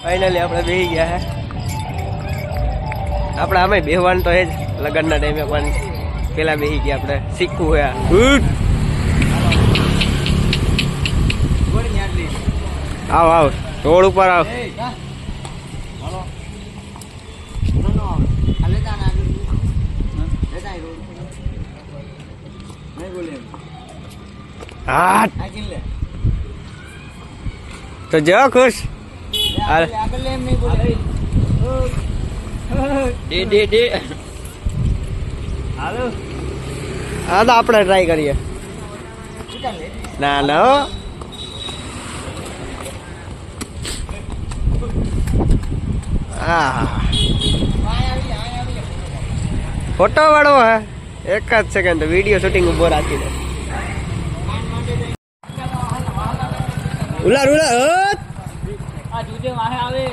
Finally આપણે બેસી ગયા હે. આપણે આમે બેહવાનું તો એ જ લગ્નના ટાઈમે પણ પેલા બેસી ગયા. આપણે શીખવું હે. આવ આવ રોડ ઉપર આવ. હા તો જો ખુશ. હા તો આપણે ટ્રાય કરીએ. ના ના ફોટો વાળો હે. એક જ સેકન્ડ વિડીયો શૂટિંગ ઉભો રાખી દે. ઉલાર ઉલાર આ જુજે વાહે આવે.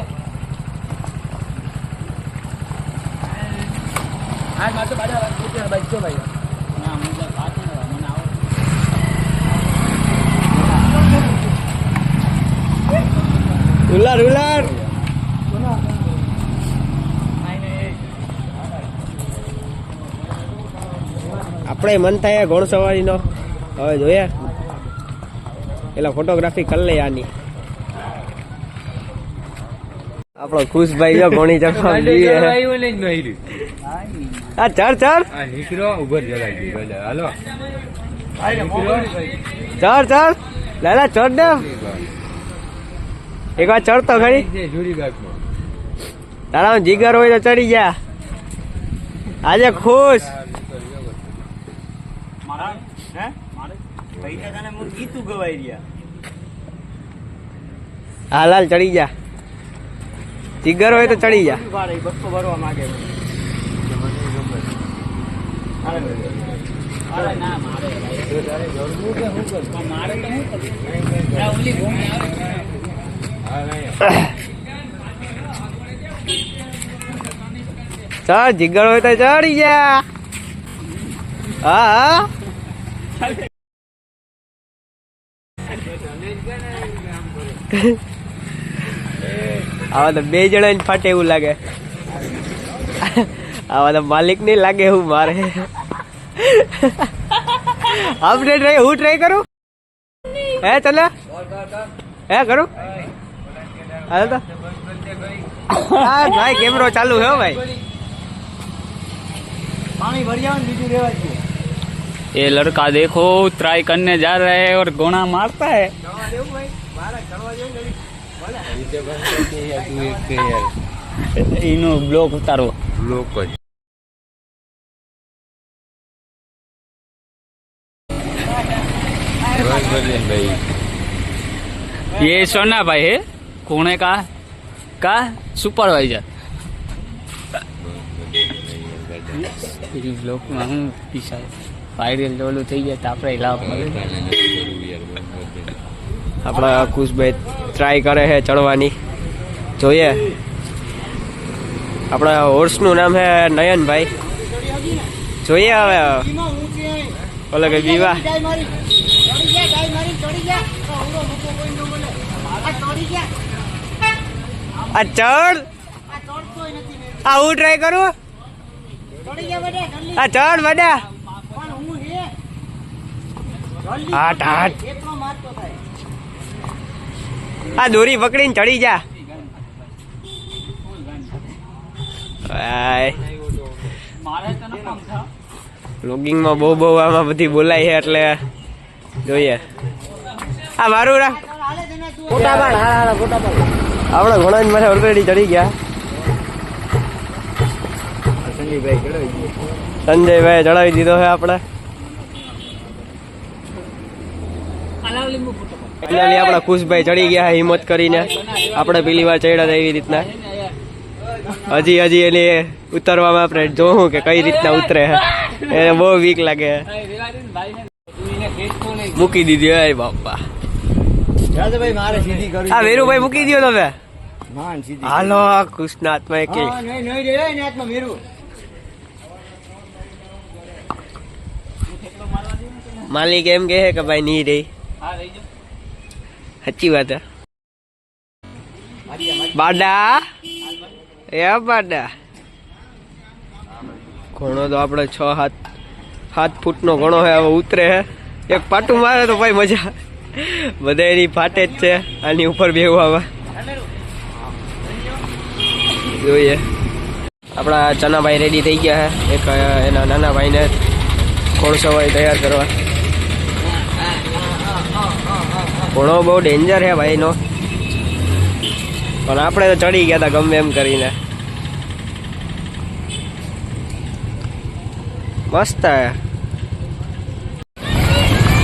આ માતો બાડા જુજે બચ્ચો ભાઈ ના મને વાત ન મને આવો. ઉલાર ઉલાર આપણે મન થાય ઘોડસવારી નો. હવે જોઈએ પેલા ફોટોગ્રાફી કરી લે આની. આપણો ખુશભાઈ જો ઘોણી ચડવા હા ચડ ચડ ચડ ચડ લાલા ચડ દે. એક વાર ચડ તો ખરી. તારા જીગર હોય તો ચડી જા. આજે ખુશ હા લાલ ચડી જા. જીગર હોય તો ચડી જા. ચાલ જીગર હોય તો ચડી જા. હા હા આવા તો બે જણા ને ફાટે એવું લાગે. આવા તો માલિક નહીં લાગે એવું મારે. આપણે ટ્રાય હું ટ્રાય કરું. હે ચલે હે કરું. હાલ તો હા ભાઈ કેમેરો ચાલુ હે ભાઈ. पानी भर जाओ बीजू रेवा चाहिए. ये लड़का देखो ट्राई करने जा रहा है और गोना मारता है. इनो ब्लॉक उतारो ब्लॉक भाई. ये सोना भाई है कोने का सुपरवाइजर. બ્લોકમાં હું પીસાય વાયરલ ડોલું થઈ જાય તો આપણે લાભ મળે. આપણા ખુશભાઈ ટ્રાય કરે છે ચડવાની. જોઈએ આપણા હોર્સનું નામ છે નયનભાઈ. જોઈએ હવે ઓલે કે વિવાહ આ ચડ આ હું ટ્રાય કરું. આ ચડ વડા હાટ હાટ આ દોરી પકડીને ચડી જા. વ્લોગિંગમાં બહુ આમાં બધી બોલાય છે એટલે જોઈએ. આ મારું રા આપણે ઘણા જ મને ઓલરેડી ચડી ગયા. સંજયભાઈ ચડાવી દીધો છે આપણે. ફાઇનલી આપણા ખુશભાઈ ચડી ગયા હિંમત કરીને. આપણે પેલી વાર ચડ્યા હતા એવી રીતના. હજી એને ઉતરવામાં આપણે જોવું કે કઈ રીતના ઉતરે છે. એને બહુ વીક લાગે. મૂકી દીધી હે બાપા. હા વેરુભાઈ મૂકી દો તમે. હાલો કૃષ્ણ આત્મા એક માલિક એમ કહે કે ભાઈ નહીં રહી. સાચી વાત હે. બાડા એ બાડા ઘણો તો આપણે 6-7 ફૂટનો ઘણો હે હવે ઉતરે હે એક પાટું મારે તો ભાઈ મજા બધા એની ફાટે જ છે આની ઉપર બેહવામાં જોઈએ આપણા ચનાભાઈ રેડી થઈ ગયા છે એક એના નાના ભાઈને ઘોડસવારી તૈયાર કરવા ઘોડો બહુ ડેન્જર છે ભાઈનો પણ આપણે તો ચડી ગયા હતા ગમે એમ કરીને મસ્ત હે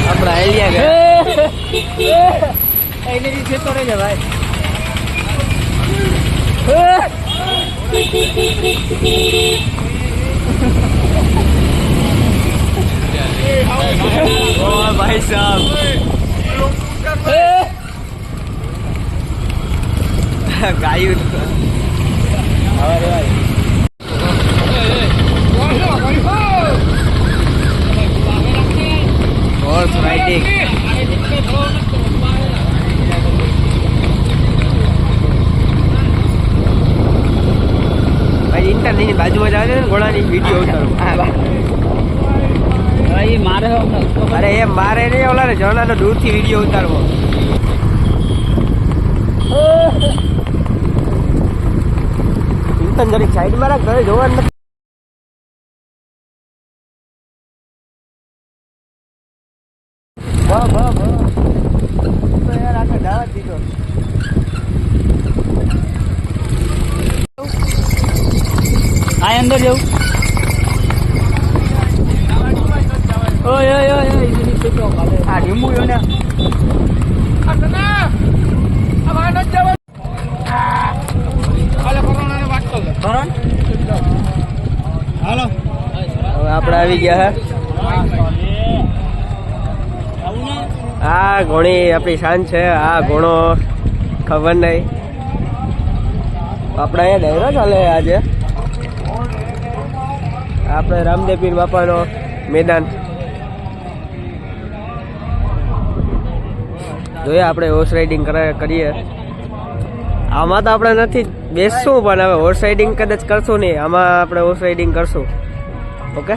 આપણા આઈલિયા ગયા भाई साहब गायु horse riding भाई इंटरनेट बाजू में जाने घोड़ा ની વિડિયો ઉતારો મારે અરે એ મારે નહીં ઓલા ને જણાનો દૂરથી વિડીયો ઉતારવો ઇન્ટન જરી સાઈડ માં રાખ ઘરે જોવાનું નથી વાહ વાહ વાહ તો યાર આખા દાવત દીધો આ અંદર જાઉં ઓય ઓય ઓય ઇની પેટો કાલે આ રીમુ yo ને હાલો હવે આપણે આવી ગયા હે આ ઘોણી આપણી શાન છે આ ઘોણો ખબર નહીં આપણે અહીંયા ડાયરો ચાલે આજે આપણે રામદેવ પીર બાપાનો મેદાન જોઈએ આપણે હોર્સ રાઇડિંગ કરીએ આમાં તો આપણે નથી બેસશું પણ હવે હોર્સ રાઇડિંગ કદાચ કરશું નહીં આમાં આપણે હોર્સ રાઇડિંગ કરશું ઓકે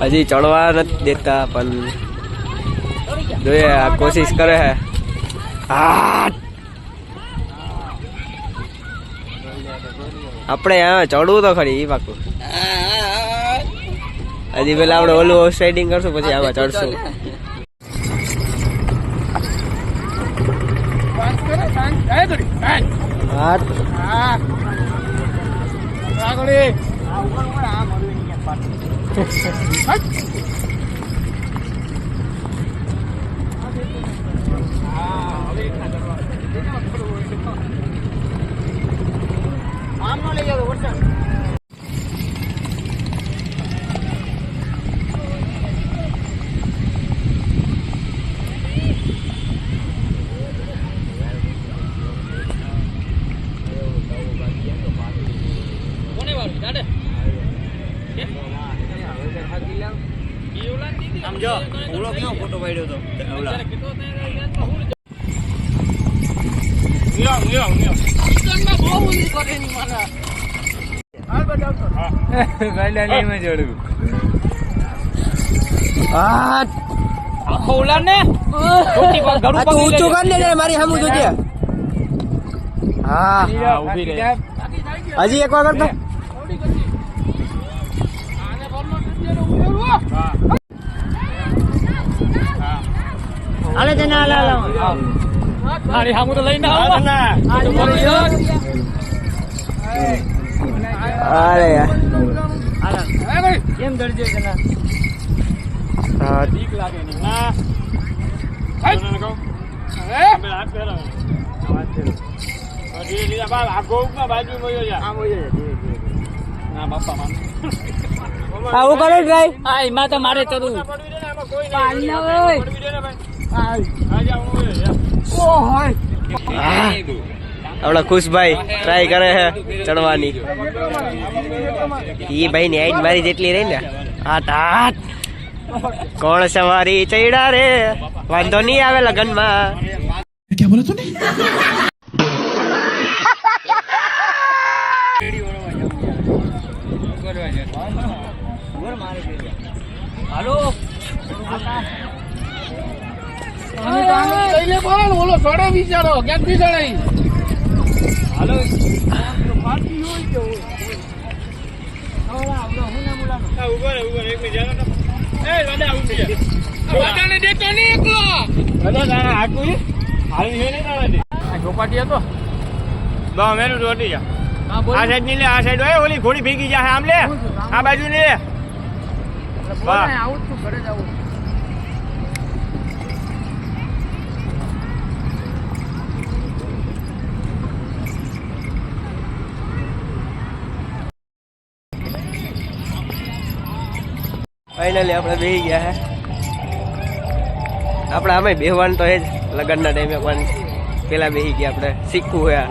હજી ચડવા નથી દેતા પણ જોઈએ આ કોશિશ કરે હે આપણે હા ચડવું તો ખરી એ પાકું હજી પેલા આપણે ઓલું હોર્સ રાઇડિંગ કરશું પછી આમાં ચડશું ફોટો પાડ્યો તો ઊંચું કર લે મારી સામું જોજે હા હજી એક વાર કરતો હાલે જને હાલે હાલે હામુ તો લઈને આવો અરે યાર કેમ દરજે જના હા ઠીક લાગે ની ના જને કહો હવે હાથ ફેરવ વાત ફેરવ અડી લીધા બા આ ગોકમાં બાજુ મોયો જા આ મોયો ના બાપા માન આવું કરો ભાઈ આ એમાં તો મારે ચડવું કોઈ ના ઓય આ જા ઓય ઓ હોય આપણા ખુશભાઈ ટ્રાય કરે છે ચડવાની. એ ભાઈ ની હાઈટ મારી જેટલી રહી ને હાથ હાથ. કોણ સવારી ચડ્યા રે વાંધો નહીં આવે લગનમાં. क्या बोला तूने? ઓલો છોડે બિચારો ક્યાંથી ચડાઈ દેતો નહીં એકલો ચોપાટી હતો આ સાઈડ ની લે, આ સાઈડ હોય ઓલી ઘોડી ભેગી જાય આમ લે, આ બાજુ ની લે. આવું તું ઘરે જ આવું ફાઇનલી આપણે બેસી ગયા હે. આપણે આમે બેહવાનું તો એ જ લગ્નના ટાઈમે પણ પેલા બેસી ગયા. આપણે શીખવું હે.